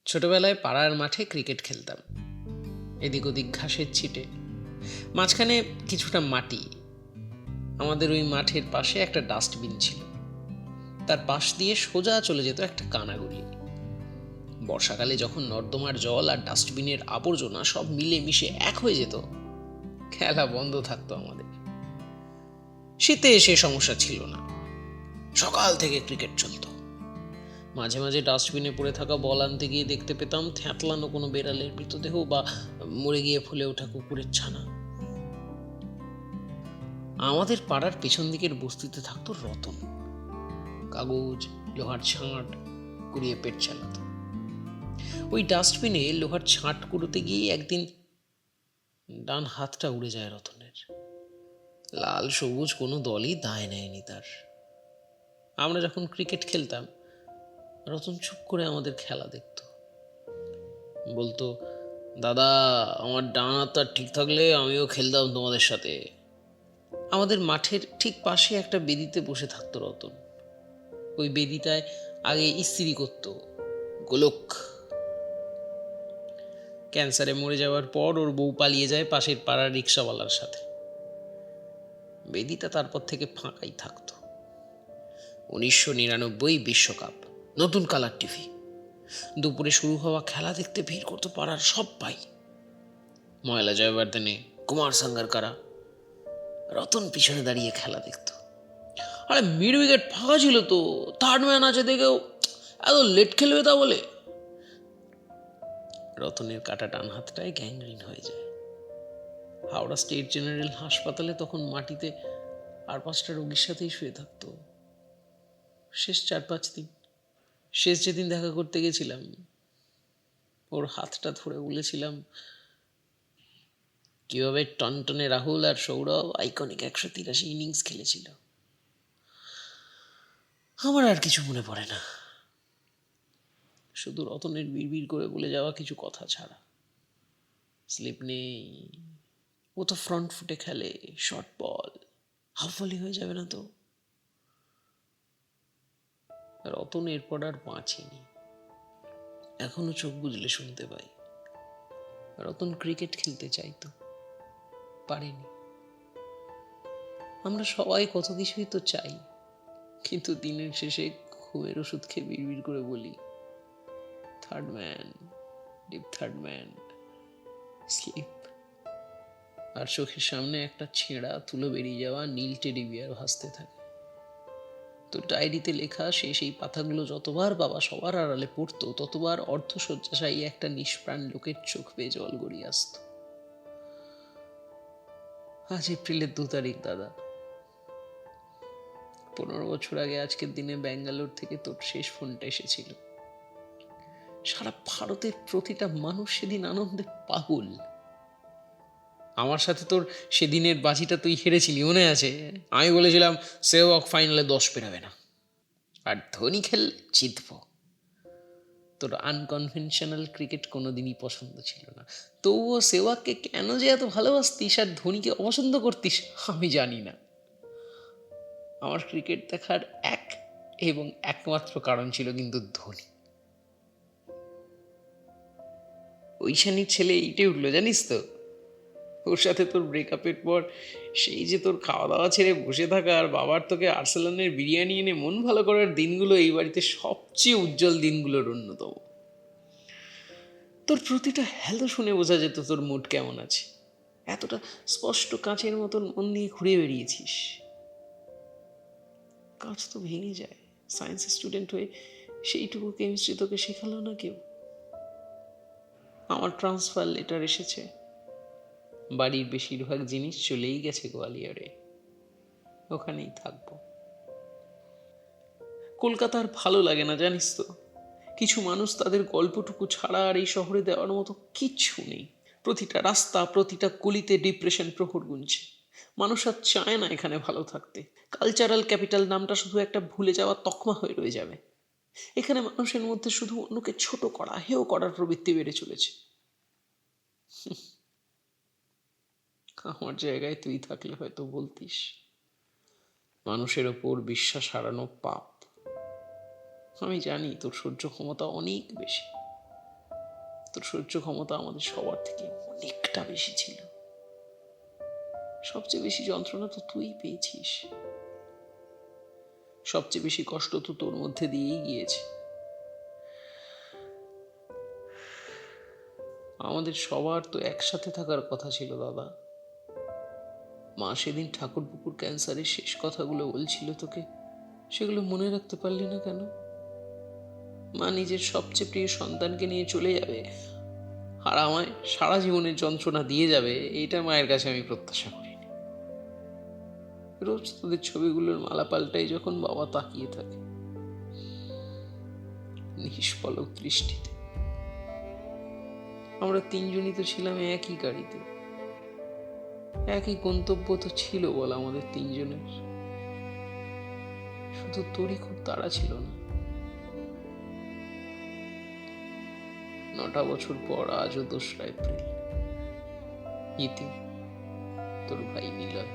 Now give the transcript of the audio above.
ছোটবেলায় পাড়ার মাঠে ক্রিকেট খেলতাম। এদিক ওদিক ঘাসের ছিটে, মাঝখানে কিছুটা মাটি। আমাদের ওই মাঠের পাশে একটা ডাস্টবিন ছিল, তার পাশ দিয়ে সোজা চলে যেত একটা কানাগড়ি। বর্ষাকালে যখন নর্দমার জল আর ডাস্টবিনের আবর্জনা সব মিলে মিশে এক হয়ে যেত, খেলা বন্ধ থাকতো আমাদের। শীতে সে সমস্যা ছিল না, সকাল থেকে ক্রিকেট চলতো। মাঝে মাঝে ডাস্টবিনে পড়ে থাকা বল আনতে গিয়ে দেখতে পেতাম থ্যাতলানো কোনো বেড়ালের মৃতদেহ বা মরে গিয়ে ফুলে ওঠা কুকুরের ছানা। আমাদের পাড়ার পেছন দিকের বস্তিতে থাকতো রতন। কাগজ, লোহার ছাঁট কুড়িয়ে পেট চালাতো। ওই ডাস্টবিনে লোহার ছাঁট কুড়োতে গিয়ে একদিন ডান হাতটা উড়ে যায় রতনের। লাল সবুজ কোনো দলই দায় নেয়নি তার। আমরা যখন ক্রিকেট খেলতাম, রতন চুপ করে আমাদের খেলা দেখতো। বলতো, দাদা, আমার ডান হাতটা ঠিক থাকলে আমিও খেলতাম তোমাদের সাথে। আমাদের মাঠের ঠিক পাশে একটা বেদিতে বসে থাকতো রতন। ওই বেদিটায় আগে ইস্ত্রি করত গোলক। ক্যান্সারে মরে যাওয়ার পর ওর বউ পালিয়ে যায় পাশের পাড়ার রিক্সাওয়ালার সাথে। বেদিটা তারপর থেকে ফাঁকাই থাকতো। 1999 বিশ্বকাপ, নতুন কালার টিভি। দুপুরে শুরু হওয়া খেলা দেখতে ভিড় করতো পাড়ার সবাই। ময়লা জয়বর্ধনে, কুমার সাঙ্গারকারা। রতন পিছনে দাঁড়িয়ে খেলা দেখতো। আরে মিড উইকেট ফাঁকা ছিল তো, থার্ড ম্যান আছে দেখেও এত লেট খেলবে তা বলে। রতনের কাটা ডান হাতটায় গ্যাংগ্রিন হয়ে যায়। হাওড়া স্টেট জেনারেল হাসপাতালে তখন মাটিতে আর 5টা রোগীর সাথেই শুয়ে থাকতো। শেষ 4-5 দিন, শেষ যেদিন দেখা করতে গেছিলাম, ওর হাতটা ধরে বলেছিলাম কিভাবে টনটনে রাহুল আর সৌরভ আইকনিক 183 ইনিংস খেলেছিল। আমার আর কিছু মনে পড়ে না, শুধু রতনের বিড়বিড় করে বলে যাওয়া কিছু কথা ছাড়া। স্লিপ নেই, ও তো ফ্রন্ট ফুটে খেলে, শর্ট বল, হাফ ভলি হয়ে যাবে না তো। রতন এরপর আর বাঁচেনি, এখনো চোখ বুঝলে শুনতে পাই। রতন ক্রিকেট খেলতে চাইতো, পারেনি। আমরা সবাই কত কিছুই তো চাই, কিন্তু দিনের শেষে ঘুমের ওষুধ খেয়ে বিড়বিড় করে বলি, third man, deep third man, slip. আর চোখের সামনে একটা ছেঁড়া তুলো বেরিয়ে যাওয়া নীল টেডি বিয়ার ভাসতে থাকে। তো ডায়েরিতে লেখা সেই পাতাগুলো যতবার বাবা সবার আড়ালে পড়তো, ততবার অর্ধশয্যাশায়ী একটা নিষ্প্রাণ লোকের চোখ বেয়ে জল গড়িয়ে আসত। আজ এপ্রিলের 2 তারিখ দাদা। 15 বছর আগে আজকের দিনে ব্যাঙ্গালোর থেকে তোর শেষ ফোনটা এসেছিল। সারা ভারতের প্রতিটা মানুষ সেদিন আনন্দে পাগল। আমার সাথে তোর সেদিনের বাজিটা তুই হেরেছিলি, মনে আছে? আমি বলেছিলাম সেহবাগ ফাইনালে 10 পেরাবে না, আর ধোনি খেললে জিতব। তোর আনকনভেনশনাল ক্রিকেট কোনোদিনই পছন্দ ছিল না, তবুও সেহবাগকে কেন যে এত ভালোবাসতিস আর ধোনিকে অপছন্দ করতিস আমি জানি না। আমার ক্রিকেট দেখার এক এবং একমাত্র কারণ ছিল কিন্তু ধোনি। ওই শানির ছেলে এইটাই উঠলো, জানিস তো? ওর সাথে তোর ব্রেকআপের পর সেই যে তোর খাওয়া দাওয়া ছেড়ে বসে থাকা আর বাবার তোকে আর্সেলানের বিরিয়ানি এনে মন ভালো করার দিনগুলো এই বাড়িতে সবচেয়ে উজ্জ্বল দিনগুলোর অন্যতম। তোর প্রতিটা হ্যালো শুনে বোঝা যেত তোর মুড কেমন আছে। এতটা স্পষ্ট কাঁচের মতন মন নিয়ে ঘুরে বেরিয়েছিস। কাঁচ তো ভেঙে যায়, সায়েন্স স্টুডেন্ট হয়ে সেইটুকু কেমিস্ট্রি তোকে শেখালো না কেউ। আমার ট্রান্সফার লেটার এসেছে, বাড়ির বেশিরভাগ জিনিস চলেই গেছে গোয়ালিয়রে, ওখানেই থাকবো। কলকাতার ভালো লাগে না, জানিস তো? কিছু মানুষ তাদের গল্পটুকু ছাড়া আর এই শহরে দেওয়ার মতো কিচ্ছু নেই। প্রতিটা রাস্তা, প্রতিটা গলিতে ডিপ্রেশন প্রহর গুনছে। মানুষ আর চায় না এখানে ভালো থাকতে। কালচারাল ক্যাপিটাল নামটা শুধু একটা ভুলে যাওয়া তকমা হয়ে রয়ে যাবে। এখানে মানুষের মধ্যে শুধু অন্যকে ছোট করা, হেয় করার প্রবৃত্তি বেড়ে চলেছে। আমার জায়গায় তুই থাকলে হয়তো বলতিস মানুষের ওপর বিশ্বাস হারানো পাপ। আমি জানি তোর সহ্য ক্ষমতা অনেক বেশি, তোর সহ্য ক্ষমতা আমাদের সবার থেকে অনেকটা বেশি ছিল। সবচেয়ে বেশি যন্ত্রণা তো তুই পেয়েছিস, সবচেয়ে বেশি কষ্ট তো তোর মধ্যে দিয়েই গিয়েছে। আমাদের সবার তো একসাথে থাকার কথা ছিল দাদা। মা সেদিন ঠাকুর পুকুর ক্যান্সারের শেষ কথাগুলো বলছিল তোকে, সেগুলো মনে রাখতে পারলি না কেন? মা নিজের সবচেয়ে প্রিয় সন্তানকে নিয়ে চলে যাবে আর আমায় সারা জীবনের যন্ত্রণা দিয়ে যাবে, এইটা মায়ের কাছে আমি প্রত্যাশা করিনি। রোজ তোদের ছবিগুলোর মালা পাল্টাই যখন বাবা তাকিয়ে থাকে নিষ্পলক দৃষ্টিতে। আমরা তিনজনই তো ছিলাম একই গাড়িতে, একই গন্তব্য তো ছিল বল আমাদের তিনজনের। শুধু তোরই খুব তাড়া ছিল না। 9টা বছর পর আজও 2রা এপ্রিল, ইতি তোর ভাই নিলয়।